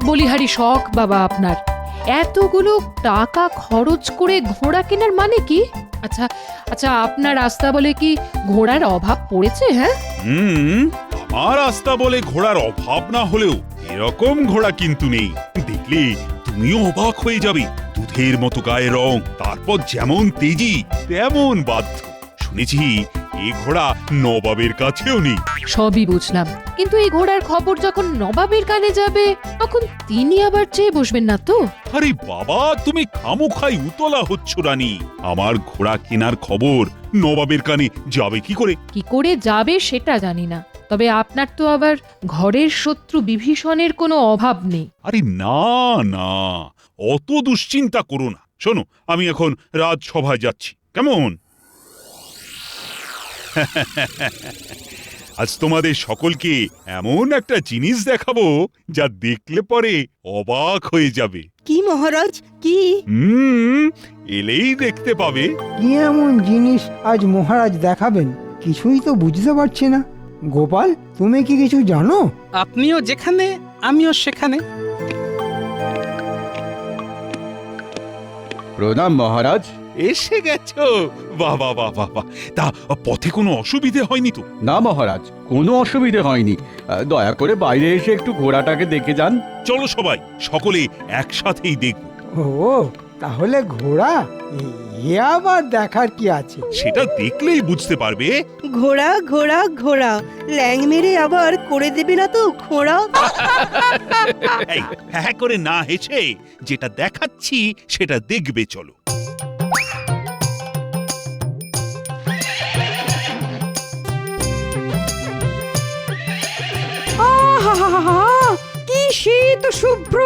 বলিহারি শখ বাবা আপনার। এতগুলো টাকা খরচ করে ঘোড়া কেনার মানে কি? আচ্ছা আচ্ছা, আপনার রাস্তা বলে কি ঘোড়ার অভাব পড়েছে? হ্যাঁ, আমার রাস্তা বলে ঘোড়ার অভাব না হলেও এরকম ঘোড়া কিন্তু নেই। দেখলে তুমিও অবাক হয়ে যাবে। দুধের মতো গায়ের রং, তারপর যেমন তেজি তেমন বাধ্য। শুনেছি এই ঘোড়া নবাবের কাছেও নেই। সবই বুঝলাম, কিন্তু এই ঘোড়ার খবর যখন নবাবের কানে যাবে তখন তিনি আবার চেয়ে বসবেন না তো? আরে বাবা, তুমি খামোখাই উতলা হচ্ছ রানী। আমার ঘোড়া কেনার খবর নবাবের কানে যাবে কি করে? কি করে যাবে সেটা জানি না, তবে আপনার তো আবার ঘরের শত্রু বিভীষণের কোনো অভাব নেই। আরে না না, অত দুশ্চিন্তা করো না। শোনো, আমি এখন রাজসভায় যাচ্ছি, কেমন? আজ তোমাদের সকলকে এমন একটা জিনিস দেখাবো যা দেখলে পরে অবাক হয়ে যাবে। কি মহারাজ, কি? এলেই দেখতে পাবে। কি এমন জিনিস আজ মহারাজ দেখাবেন? কিছুই তো বুঝতে পারছি না। গোপাল, তুমি কি কিছু জানো? আপনিও যেখানে আমিও সেখানে। প্রণাম মহারাজ। এসে গেছো? বাহ বাহ বাহ বাহ বাহ। তা পথে কোনো অসুবিধে হয়নি তো? না মহারাজ, কোনো অসুবিধে হয়নি। দয়া করে বাইরে এসে একটু ঘোড়াটাকে দেখে যান। চলো সবাই, সকলে একসাথেই দেখব। ও, তাহলে ঘোড়া? এ আবার দেখার কি আছে? সেটা দেখলেই বুঝতে পারবে। ঘোড়া ঘোড়া ঘোড়া, ল্যাং মেরে আবার করে দেবে না তো ঘোড়া? এই হ্যাঁ করে না হেসে যেটা দেখাচ্ছি সেটা দেখবে, চলো। কি শীত শুভ্র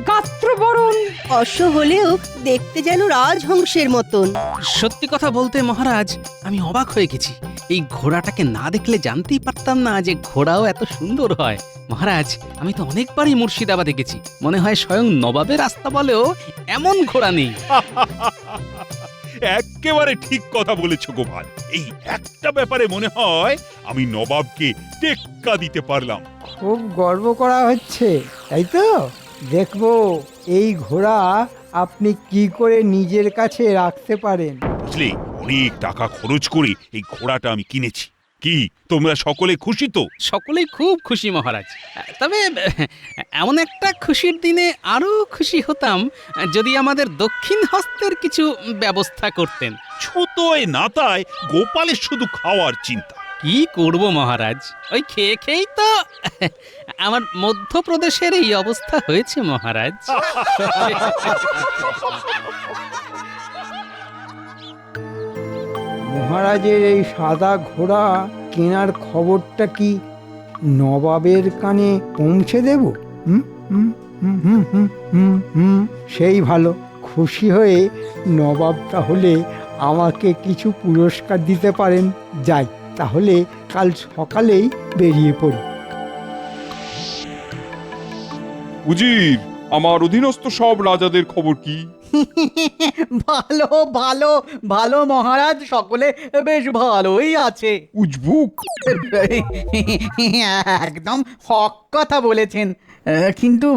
গাত্রবরণ! অশ্ব হলেও দেখতে যেন রাজহংসের মতন। সত্যি কথা বলতে মহারাজ, আমি অবাক হয়ে গেছি। এই ঘোড়াটাকে না দেখলে জানতেই পারতাম না যে ঘোড়াও এত সুন্দর হয়। মহারাজ, আমি তো অনেকবারই মুর্শিদাবাদে গেছি, মনে হয় স্বয়ং নবাবের রাস্তা বলেও এমন ঘোড়া নেই। একেবারে ঠিক কথা বলেছো গোপাল। এই একটা ব্যাপারে মনে হয় আমি নবাবকে টেক্কা দিতে পারলাম। খুব গর্ব করা হচ্ছে, তাই তো? দেখবো এই ঘোড়া আপনি কি করে নিজের কাছে রাখতে পারেন। বুঝলে, অনেক টাকা খরচ করে এই ঘোড়াটা আমি কিনেছি। কি তোমরা সকলে খুশি তো? সকলেই খুব খুশি মহারাজ। তবে এমন একটা খুশির দিনে আরো খুশি হতাম যদি আমাদের দক্ষিণ হস্তের কিছু ব্যবস্থা করতেন। ছোটয় নাতায় গোপালের শুধু খাওয়ার চিন্তা। কি করব মহারাজ, ওই খেয়ে খেয়েই তো আমার মধ্যপ্রদেশের এই অবস্থা হয়েছে মহারাজ। মহারাজের এই সাদা ঘোড়া কেনার খবরটা কি নবাবের কানে পৌঁছে দেব? হুম হুম হুম হুম হুম হুম হুম, সেই ভালো। খুশি হয়ে নবাব তাহলে আমাকে কিছু পুরস্কার দিতে পারেন। যাই, তাহলে কাল সকালেই বেরিয়ে পড়ি। উজির, আমার অধীনস্থ সব রাজাদের খবর কি? ভালো ভালো ভালো মহারাজ, সকলে বেশ ভালোই আছে। উজবুক? একদম হক কথা বলেছেন। কিন্তু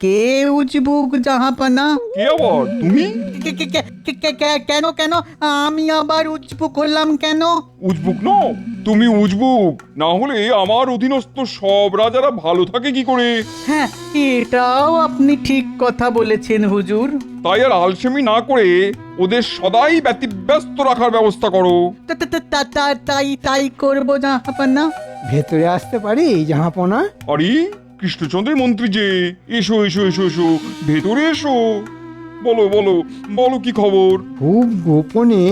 কে উজবুক জাহাপানা? কে আবার? তুমি? কেন কেন আমি আবার উজবুক হলাম কেন? উজবুক নও, তুমি উজবুক না হলে আমার অধীনস্থ সব রাজারা ভালো থাকে কি করে? হ্যাঁ, এটাও আপনি ঠিক কথা বলেছেন হুজুর। তাই আর আলসেমি না করে ওদের সদাই ব্যতিব্যস্ত রাখার ব্যবস্থা করো। তাই করবো জাহাপানা। ভেতরে আসতে পারি জাহাপনা? আরে কৃষ্ণচন্দ্রের মন্ত্রী যে, এসো এসো এসো এসো, ভেতরে এসো। বলো বলো বলো, কি খবর? খুব গোপনে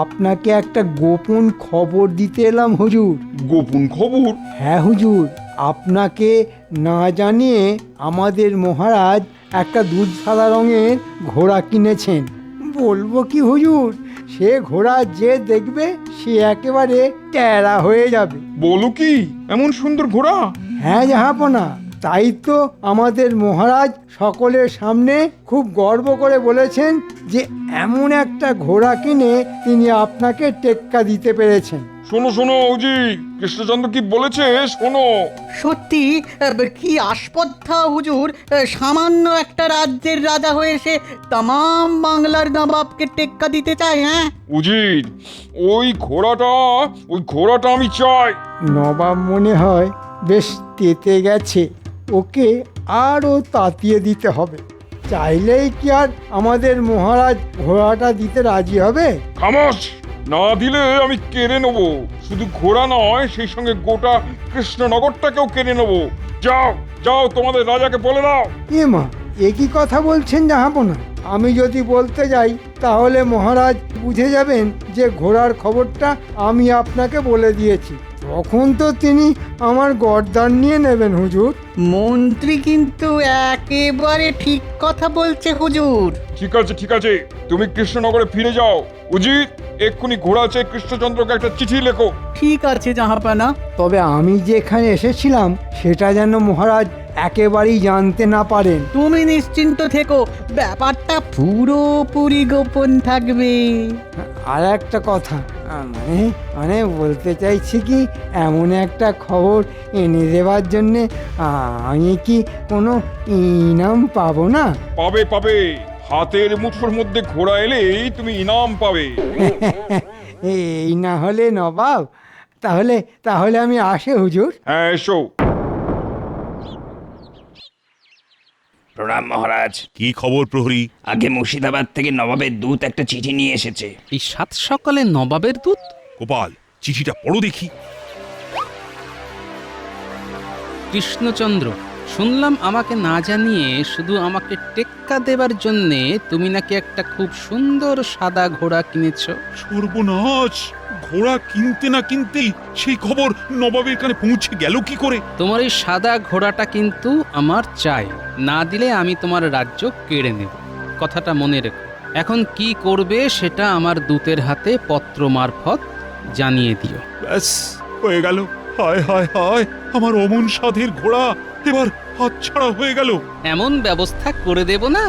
আপনাকে একটা গোপন খবর দিতে এলাম হুজুর। গোপন খবর? হ্যাঁ হুজুর, আপনাকে না জানিয়ে আমাদের মহারাজ একটা দুধ সাদা রঙের ঘোড়া কিনেছেন। বলবো কি হুজুর, সে ঘোড়া যে দেখবে সে একেবারে ট্যারা হয়ে যাবে। বলো কি, এমন সুন্দর ঘোড়া? হ্যাঁ জাহাপনা, তাই তো আমাদের মহারাজ সকলের সামনে খুব গর্ব করে বলেছেন যে এমন একটা ঘোড়া কিনে তিনি আপনাকে টেক্কা দিতে পেরেছেন। শোনো শোনো উজির, কৃষ্ণচন্দ্র কি বলেছে শোনো। সত্যি কি আস্পর্ধা হুজুর, সামান্য একটা রাজ্যের রাজা হয়ে সে তামাম বাংলার নবাবকে টেক্কা দিতে চায়। হ্যাঁ উজির, ওই ঘোড়াটা আমি চাই। নবাব মনে হয় বেশ তেতে গেছে, ওকে আরও তাতিয়ে দিতে হবে। চাইলেই কি আর আমাদের মহারাজ ঘোড়াটা দিতে রাজি হবে? খামোশ! না দিলে আমি কেড়ে নেবো। শুধু ঘোড়া নয়, সেই সঙ্গে গোটা কৃষ্ণনগরটাকেও কেড়ে নেবো। যাও যাও, তোমাদের রাজাকে বলে দাও। এ মা, এ কি কথা বলছেন জাহাপনা? আমি যদি বলতে যাই তাহলে মহারাজ বুঝে যাবেন যে ঘোড়ার খবরটা আমি আপনাকে বলে দিয়েছি। তখন তো তিনি আমার গর্দান নিয়ে নেবেন হুজুর। মন্ত্রী কিন্তু একেবারে ঠিক কথা বলছে হুজুর। ঠিক আছে ঠিক আছে, তুমি কৃষ্ণনগরে ফিরে যাও। উজির, এক্ষুনি ঘোড়া চেয়ে কৃষ্ণচন্দ্রকে একটা চিঠি লেখো। ঠিক আছে জাহাপানা। তবে আমি যেখানে এসেছিলাম সেটা যেন মহারাজ একেবারেই জানতে না পারেন। তুমি নিশ্চিন্ত থেকো, ব্যাপারটা পুরোপুরি গোপন থাকবে। আর একটা কথা, মানে মানে বলতে চাইছি কি, এমন একটা খবর এনে দেওয়ার জন্যে আমি কি কোনো ইনাম পাবো না? পাবে পাবে, হাতের মুঠোর মধ্যে ঘোড়া এলেই তুমি ইনাম পাবে। এই না হলে নবাব, তাহলে তাহলে আমি আসি হুজুর। হ্যাঁ এসো। প্রণাম মহারাজ। কি খবর প্রহরী? আগে মুর্শিদাবাদ থেকে নবাবের দূত একটা চিঠি নিয়ে এসেছে। এই সাত সকালে নবাবের দূত? গোপাল, চিঠিটা পড়ো দেখি। কৃষ্ণচন্দ্র, শুনলাম আমাকে না জানিয়ে শুধু আমাকে টেক্কা দেবার জন্যে তুমি নাকি একটা খুব সুন্দর সাদা ঘোড়া কিনেছো। সর্বনাশ! ঘোড়া কিনতে না কিনতেই সেই খবর নবাবের কানে পৌঁছে গেল কি করে? তোমার এই সাদা ঘোড়াটা কিন্তু আমার চাই, না দিলে আমি তোমার রাজ্য কেড়ে নেব। কথাটা মনে রেখো। এখন কি করবে সেটা আমার দূতের হাতে পত্র মারফত জানিয়ে দিও। ব্যাস, হয়ে গেল। হায় হায় হায়, আমার অমন সাধের ঘোড়া এবার হাতছাড়া হয়ে গেল। এমন ব্যবস্থা করে দেব না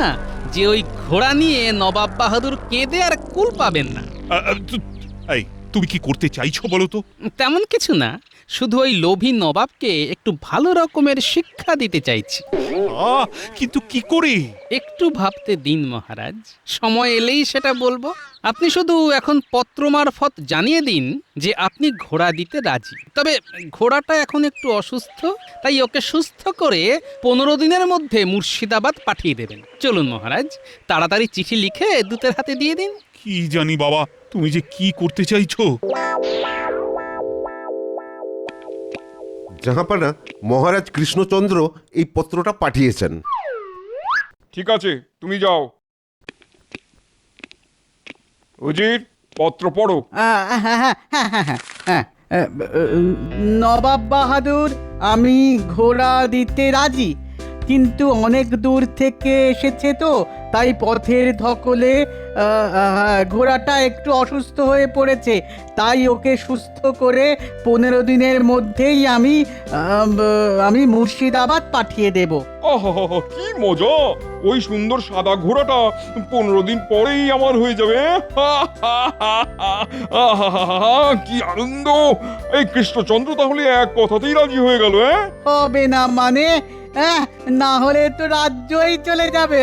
যে ওই ঘোড়া নিয়ে নবাব বাহাদুর কেঁদে আর কুল পাবেন না। এই, তুমি কি করতে চাইছো বলো তো? তেমন কিছু না, শুধু ওই লোভী নবাবকে একটু ভালো রকমের শিক্ষা দিতে চাইছি। কিন্তু কি করে? একটু ভাবতে দিন মহারাজ, সময় এলেই সেটা বলবো। আপনি শুধু এখন পত্র মারফত জানিয়ে দিন যে আপনি ঘোড়া দিতে রাজি। তবে ঘোড়াটা এখন একটু অসুস্থ, তাই ওকে সুস্থ করে 15 দিনের মধ্যে মুর্শিদাবাদ পাঠিয়ে দেবেন। চলুন মহারাজ, তাড়াতাড়ি চিঠি লিখে দূতের হাতে দিয়ে দিন। কি জানি বাবা, তুমি যে কি করতে চাইছো। জাহাপানা, মহারাজ কৃষ্ণচন্দ্র এই পত্রটা পাঠিয়েছেন। ঠিক আছে, তুমি যাও। উজির, পত্র পড়ো। নবাব বাহাদুর, আমি ঘোড়া দিতে রাজি, কিন্তু অনেক দূর থেকে এসেছে তো, তাই পথের ধকলে ঘোড়াটা একটু অসুস্থ হয়ে পড়েছে। তাই ওকে সুস্থ করে 15 দিনের মধ্যেই আমি মুর্শিদাবাদ পাঠিয়ে দেব। আহা, কি মজা! ওই সুন্দর সাদা ঘোড়াটা 15 দিন পরেই আমার হয়ে যাবে। কি আনন্দ! এই কৃষ্ণচন্দ্র তাহলে এক কথাতেই রাজি হয়ে গেল। হবে না মানে? না হলে তো রাজ্যই চলে যাবে।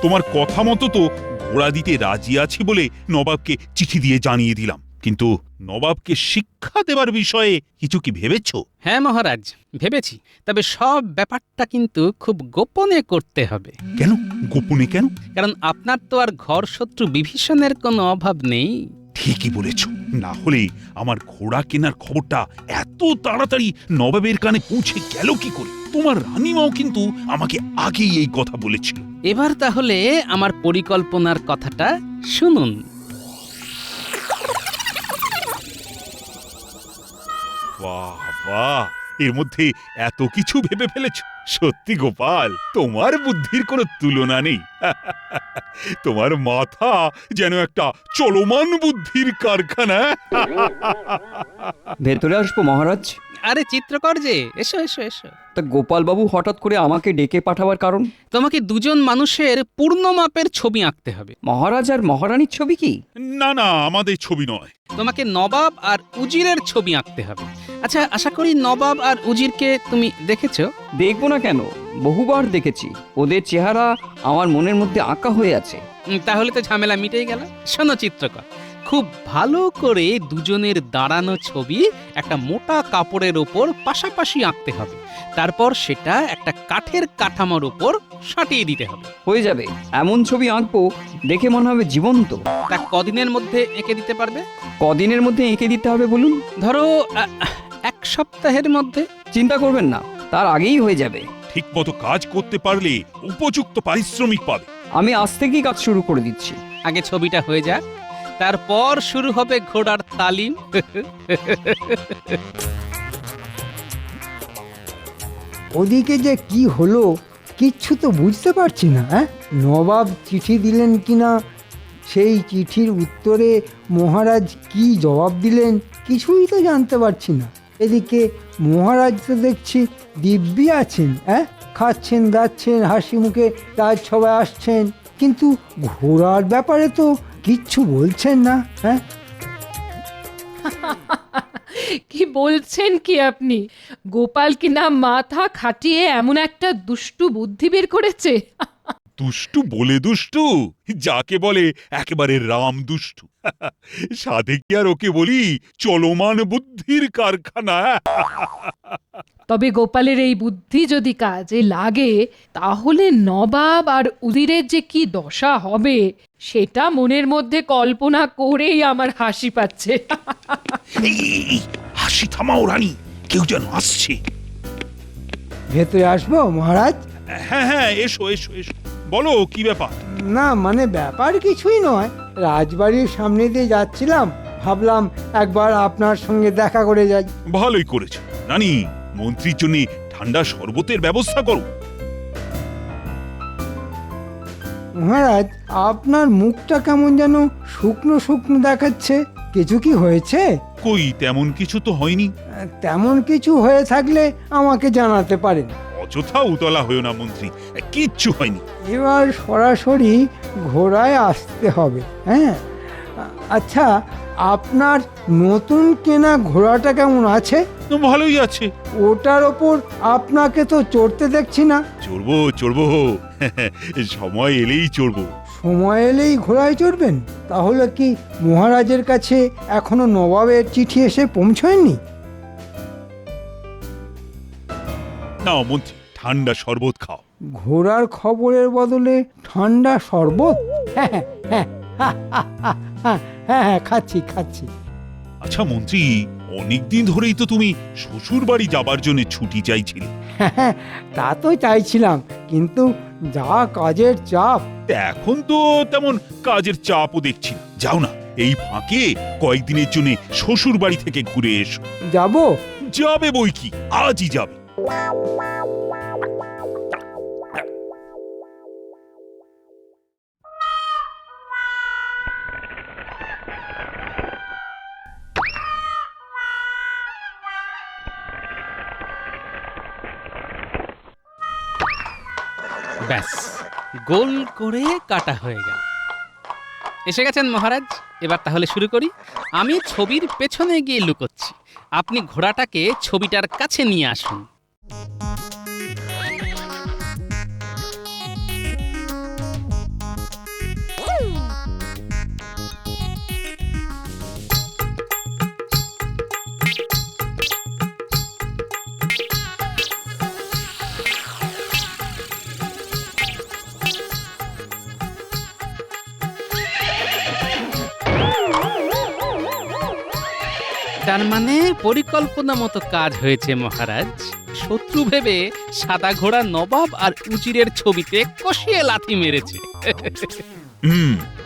তোমার কথা মতো তো ঘোড়া দিতে রাজি আছি বলে নবাবকে চিঠি দিয়ে জানিয়ে দিলাম, কিন্তু নবাবকে শিক্ষা দেবার বিষয়ে কিছু কি ভেবেছো? হ্যাঁ মহারাজ, ভেবেছি। তবে সব ব্যাপারটা কিন্তু খুব গোপনে করতে হবে। কেন গোপনে কেন? কারণ আপনার তো আর ঘর শত্রু বিভীষণের কোনো অভাব নেই। ঠিকই বলেছ, না হলে আমার ঘোড়া কেনার খবরটা এত তাড়াতাড়ি নবাবের কানে পৌঁছে গেল কি করে? তোমার রানীমাও কিন্তু আমাকে আগেই এই কথা বলেছিল। এবার তাহলে আমার পরিকল্পনার কথাটা শুনুন। বাহ বাহ, এর মধ্যে এত কিছু ভেবে ফেলেছ। সত্যি গোপাল, তোমার বুদ্ধির কোনো তুলনা নেই। তোমার মাথা যেন একটা চলমান বুদ্ধির কারখানা। ভেতরে আসবো মহারাজ? আরে চিত্রকর যে, এসো এসো এসো। তা গোপালবাবু হঠাৎ করে আমাকে ডেকে পাঠাবার কারণ? তোমাকে দুজন মানুষের পূর্ণ মাপের ছবি আঁকতে হবে। মহারাজ আর মহারানীর ছবি কি? না না, আমাদের ছবি নয়। তোমাকে নবাব আর উজিরের ছবি আঁকতে হবে। আচ্ছা, আশা করি নবাব আর উজিরকে তুমি দেখেছো? দেখবো না কেন, বহুবার দেখেছি। ওদের চেহারা আমার মনের মধ্যে আঁকা হয়ে আছে। তাহলে তো ঝামেলা মিটেই গেল। শোনো চিত্রকর, খুব ভালো করে দুজনের দাঁড়ানো ছবি একটা মোটা কাপড়ের ওপর পাশাপাশি আঁকতে হবে। তারপর সেটা একটা কাঠের কাঠামোর উপর সাঁটিয়ে দিতে হবে। হয়ে যাবে। এমন ছবি আঁকবো দেখে মনে হবে জীবন্ত। তা কদিনের মধ্যে এঁকে দিতে পারবে? কদিনের মধ্যে এঁকে দিতে হবে বলুন? ধরো 1 সপ্তাহের মধ্যে। চিন্তা করবেন না, তার আগেই হয়ে যাবে। ঠিক মতো কাজ করতে পারলে উপযুক্ত পারিশ্রমিক পাবে। আমি আজ থেকেই কাজ শুরু করে দিচ্ছি। আগে ছবিটা হয়ে যাক, তারপর শুরু হবে ঘোড়ার তালিম। ওদিকে যে কি হলো কিচ্ছু তো বুঝতে পারছি না। নবাব চিঠি দিলেন কিনা, সেই চিঠির উত্তরে মহারাজ কি জবাব দিলেন কিছুই তো জানতে পারছি না। এদিকে মহারাজ তো দেখছি দিব্যি আছেন, খাচ্ছেন দাচ্ছেন, হাসি মুখে রাজসভায় আসছেন, কিন্তু ঘোড়ার ব্যাপারে তো কিচ্ছু বলছেন না। কি বলছেন কি আপনি? গোপাল কি না মাথা খাটিয়ে এমন একটা দুষ্টু বুদ্ধি বের করেছে? দুষ্টু বলে দুষ্টু, যাকে বলে একেবারে রাম দুষ্টু। সাধে কি আর ওকে বলি চলমান বুদ্ধির কারখানা? তবে গোপালের এই বুদ্ধি যদি কাজে লাগে, তাহলে নবাব আর উজিরের যে কি দশা হবে সেটা মনের মধ্যে কল্পনা করেই আমার হাসি পাচ্ছে। হাসি থামাও রানী, কেউ যেন আসছে। ভেতরে আসবো মহারাজ? হ্যাঁ হ্যাঁ, এসো এসো এসো, বলো কি ব্যাপার? না মানে ব্যাপার কিছুই নয়, রাজবাড়ির সামনে দিয়ে যাচ্ছিলাম, ভাবলাম একবার আপনার সঙ্গে দেখা করে যাই। ভালোই করেছো রানী, মন্ত্রীর জন্য ঠান্ডা শরবতের ব্যবস্থা করো। মহারাজ, আপনার মুখটা কেমন যেন শুকনো শুকনো দেখাচ্ছে, কিছু কি হয়েছে? কই, তেমন কিছু তো হয়নি। তেমন কিছু হয়ে থাকলে আমাকে জানাতে পারেন। অযথা উতলা হয়েও না মন্ত্রী, কিচ্ছু হয়নি। এবার সরাসরি ঘোড়ায় আসতে হবে। আচ্ছা, আপনার নতুন কেনা ঘোড়াটা কেমন আছে? ভালোই আছে। ওটার ওপর আপনাকে তো চড়তে দেখছি না। চড়বো চড়বো, সময় এলেই চড়বো। সময় এলেই ঘোড়ায় চড়বেন? তাহলে কি মহারাজের কাছে এখনো নবাবের চিঠি এসে পৌঁছয়নি? নাও মন্ত্রী, ঠান্ডা শরবত খাও। ঘোড়ার খবরের বদলে ঠান্ডা শরবত? হ্যাঁ হ্যাঁ, খাচ্ছি খাচ্ছি। আচ্ছা মন্ত্রী, অনেকদিন ধরেই তো তুমি শ্বশুর বাড়ি যাবার জন্য ছুটি চাইছিলে। হ্যাঁ, তা তো চাইছিলাম, কিন্তু যা কাজের চাপ। এখন তো তেমন কাজের চাপও দেখছি না। যাও না, এই ফাঁকে কয়েকদিনের জন্য শ্বশুর বাড়ি থেকে ঘুরে এসো। যাব? যাবে বই কি, আজই যাবে। ব্যাস, গোল করে কাটা হয়ে গেল। এসে গেছেন মহারাজ, এবার তাহলে শুরু করি। আমি ছবির পেছনে গিয়ে লুকোচ্ছি, আপনি ঘোড়াটাকে ছবিটার কাছে নিয়ে আসুন। তার মানে পরিকল্পনা মতো কাজ হয়েছে মহারাজ। শত্রু ভেবে সাদা ঘোড়া নবাব আর উজিরের ছবিতে কষিয়ে লাথি মেরেছে।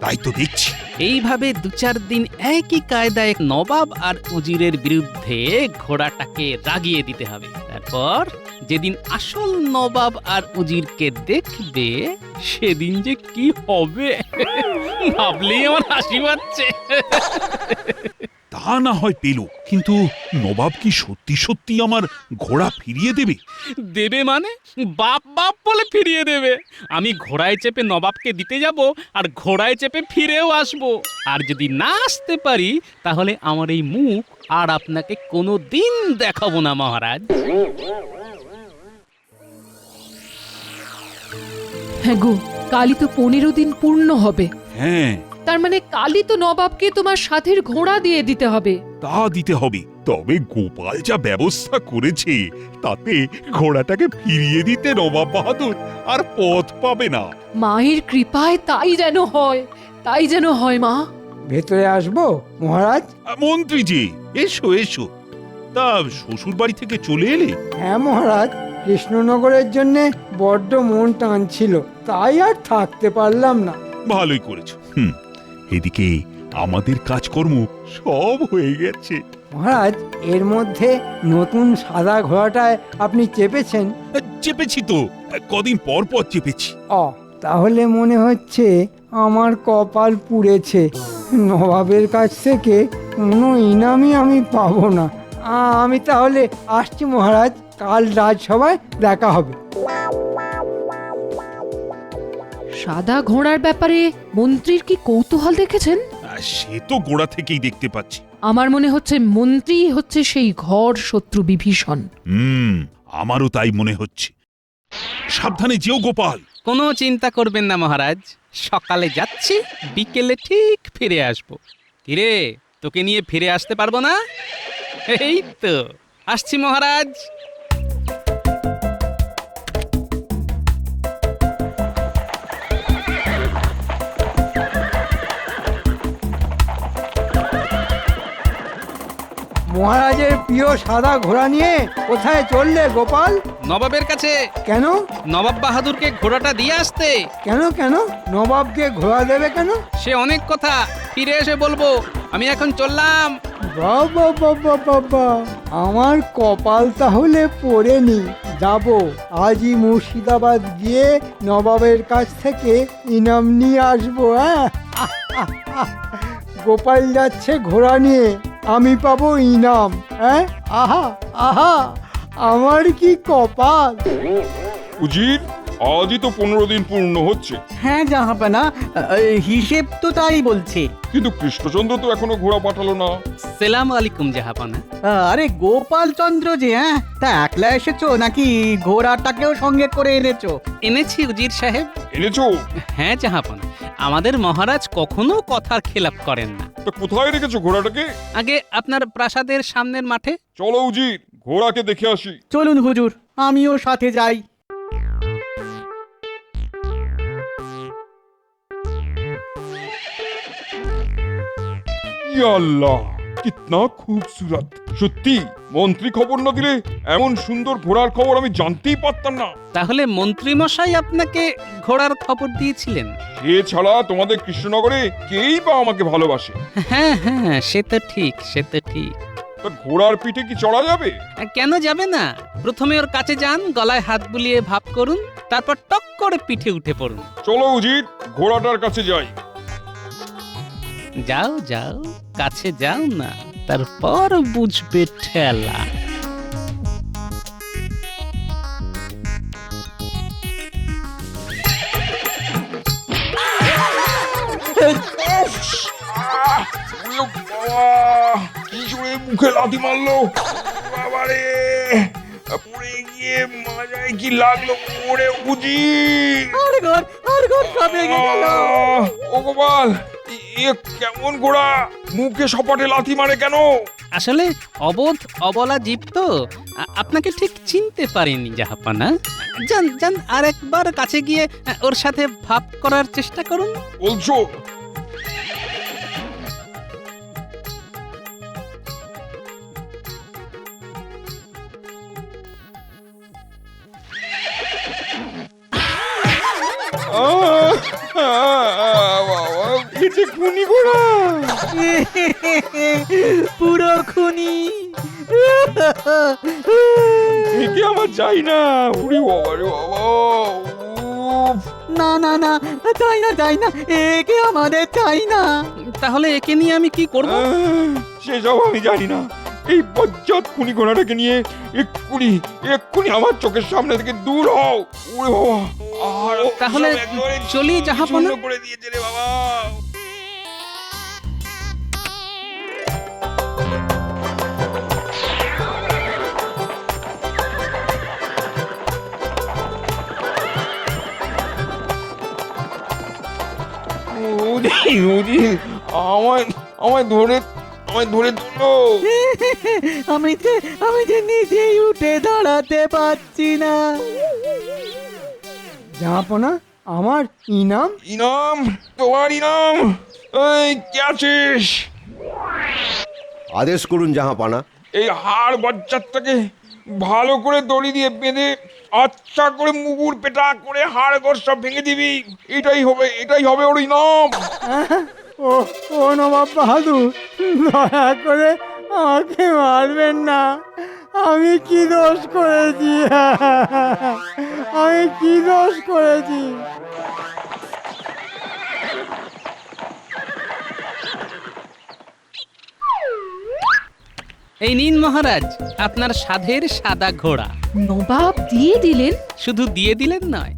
তাই তো দেখছি। এইভাবে 2-4 দিন একই কায়দায় নবাব আর উজিরের বিরুদ্ধে ঘোড়াটাকে রাগিয়ে দিতে হবে। তারপর যেদিন আসল নবাব আর উজিরকে দেখবে সেদিন যে কি হবে ভাবলেই আমার হাসি পাচ্ছে। তা না হয় পেল, কিন্তু নবাব কি সত্যি সত্যি আমার ঘোড়া ফিরিয়ে দেবে? দেবে মানে বাপ বাপ বলে ফিরিয়ে দেবে। আমি ঘোড়ায় চেপে নবাবকে দিতে যাব আর ঘোড়ায় চেপে ফিরেও আসব। আর যদি না আসতে পারি তাহলে আমার এই মুখ আর আপনাকে কোনো দিন দেখাবো না মহারাজ। হ্যাঁ গো, কালই তো 15 দিন পূর্ণ হবে। হ্যাঁ, তার মানে কালই তো নবাবকে তোমার সাথের ঘোড়া দিয়ে দিতে হবে। তা দিতে হবে। তবে গোপাল যা ব্যবস্থা করেছে তাতে ঘোড়াটাকে ফিরিয়ে দিতে নবাব বাহাদুর আর পথ পাবে না। মায়ের কৃপায় তাই যেন হয়, তাই যেন হয় মা। ভেতরে আসবো মহারাজ? মন্ত্রীজি, এসো এসো। তা শ্বশুর বাড়ি থেকে চলে এলে? হ্যাঁ মহারাজ, কৃষ্ণনগরের জন্য বড্ড মন টানছিল, তাই আর থাকতে পারলাম না। ভালোই করেছো। এদিকে আমাদের কাজকর্ম সব হয়ে গেছে। মহারাজ, এর মধ্যে নতুন সাদা ঘোড়াটায় আপনি চেপেছেন? চেপেছি তো, কদিন পর পর চেপেছি। তাহলে মনে হচ্ছে আমার কপাল পুড়েছে। নবাবের কাছ থেকে কোনো ইনামই আমি পাবো না। আমি তাহলে আসছি মহারাজ, কাল রাজসভায় দেখা হবে। সাদা ঘোড়ার ব্যাপারে মন্ত্রীর কি কৌতূহল দেখেছেন? সে তো গোড়া থেকেই দেখতে পাচ্ছি। আমার মনে হচ্ছে মন্ত্রী হচ্ছে সেই ঘর শত্রু বিভীষণ। আমারও তাই মনে হচ্ছে। সাবধানে যেও গোপাল। কোনো চিন্তা করবেন না মহারাজ, সকালে যাচ্ছি, বিকেলে ঠিক ফিরে আসবো। কিরে, তোকে নিয়ে ফিরে আসতে পারবো না? এই তো আসছি মহারাজ। মহারাজের প্রিয় সাদা ঘোড়া নিয়ে কোথায় চললে গোপাল? নবাবের কাছে। কেন? নবাব বাহাদুরকে ঘোড়াটা দিয়ে আসতে। কেন কেন? নবাবকে ঘোড়া দেবে কেন? সে অনেক কথা, ফিরে এসে বলবো। আমি এখন চললাম। বাবা বাবা বাবা, আমার কপাল তাহলে পড়েনি। যাব, আজই মুর্শিদাবাদ গিয়ে নবাবের কাছ থেকে ইনাম নিয়ে আসবো। হ্যাঁ, গোপাল যাচ্ছে ঘোড়া নিয়ে, আমি পাবো ইনাম। হ্যাঁ, আহা আহা, আমার কি কপাল। উজির, আজই তো 15 দিন পূর্ণ হচ্ছে। হ্যাঁ জাহাপানা, হিসেব তো তাই বলছে। কিন্তু কৃষ্ণচন্দ্র তো এখনো ঘোড়া পাঠালো না। সালাম আলাইকুম জাহাপানা। আরে গোপাল চন্দ্র যে, হ্যাঁ তা একলা এসেছো নাকি ঘোড়াটাকেও সঙ্গে করে এনেছো? এনেছি উজির সাহেব। এনেছো? হ্যাঁ জাহাপানা, আমাদের মহারাজ কখনো কথার খেলাপ করেন না। তা কোথায় রেখেছো ঘোড়াটাকে? আগে আপনার প্রাসাদের সামনের মাঠে। চলো উজির, ঘোড়াকে দেখে আসি। চলুন হুজুর, আমিও সাথে যাই। ইয়া আল্লাহ, কিতনা খুবসুরত। সত্যি মন্ত্রী খবর না দিলে এমন সুন্দর ঘোড়ার খবর আমি জানতেই পারতাম না। তাহলে মন্ত্রী মশাই আপনাকে ঘোড়ার খবর দিয়েছিলেন? এছাড়া তোমাদের কৃষ্ণনগরে কেই বা আমাকে ভালোবাসে। হ্যাঁ হ্যাঁ, সে তো ঠিক, সে তো ঠিক। তা ঘোড়ার পিঠে কি চড়া যাবে? কেন যাবে না? প্রথমে ওর কাছে যান, গলায় হাত বুলিয়ে ভাব করুন, তারপর টক করে পিঠে উঠে পড়ুন। চলো উজির, ঘোড়াটার কাছে যাই। যাও যাও, কাছে যাও না, তারপর বুঝবে ঠেলা। কি জোরে মুখে লাথি মারলো বাবারে! পড়ে গিয়ে মাজায় কি লাগলো ওরে উজির! ও গোপাল, এ কেমন ঘোড়া, মুখে সপাটে লাথি মারে কেন? আসলে অবোধ অবলা জীব তো, আপনাকে ঠিক চিনতে পারিনি জাহাপানা। যান যান, আর একবার কাছে গিয়ে ওর সাথে ভাব করার চেষ্টা করুন। বলছো? লেগেছে খুনি ঘোড়া। পুরো খুনি। একে আমার চাই না। উড়ি বাবা রে বাবা। উফ। না না না, চাই না, একে আমাদের চাই না। তাহলে একে নিয়ে আমি কি করব? সেসব আমি জানি না। এই বজ্জাত খুনি ঘোড়াটাকে নিয়ে এক্ষুনি আমার চোখের সামনে থেকে দূর হও। ওরে বাবা, আর তাহলে সব একেবারে চলি জাহাপনা। চূর্ণ করে দিয়েছে রে বাবা। আমায় ধরে তুলো। আমি যে নিজেই উঠে দাঁড়াতে পারছি না। জাহাপনা, আমার ইনাম? ইনাম? তোমার ইনাম? এই কে আছিস? আদেশ করুন জাহাপানা। এই হাড় বজ্জাতটাকে ভালো করে দড়ি দিয়ে বেঁধে আচ্ছা করে মুগুর পেটা করে হাড় গোড় সব ভেঙে দিবি। এটাই হবে ওর ইনাম। ও ও নবাব বাহাদুর, দয়া করে আমাকে মারবেন না। আমি কি দোষ করেছি? আমি কি দোষ করেছি? এই নিন মহারাজ, আপনার সাধের সাদা ঘোড়া। নবাব দিয়ে দিলেন? শুধু দিয়ে দিলেন নয়,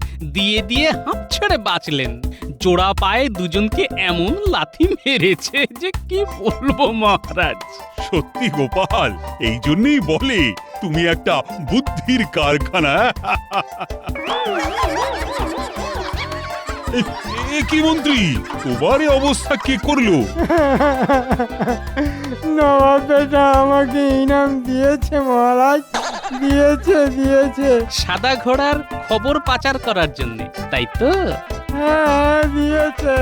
দিয়ে হাঁপ ছেড়ে বাঁচলেন। জোড়া পায়ে দুজনকে এমন লাথি মেরেছে যে কি বলবো মহারাজ। সত্যি গোপাল, এই জন্যই বলে তুমি একটা বুদ্ধির কারখানা। এ কি মন্ত্রী, তোমার এ অবস্থা কে করলো? নবাব বেটা আমাকে ইনাম দিয়েছে মহারাজ, দিয়েছে। সাদা ঘোড়ার খবর পাচার করার জন্য, তাই তো? হ্যাঁ, দিয়েছে।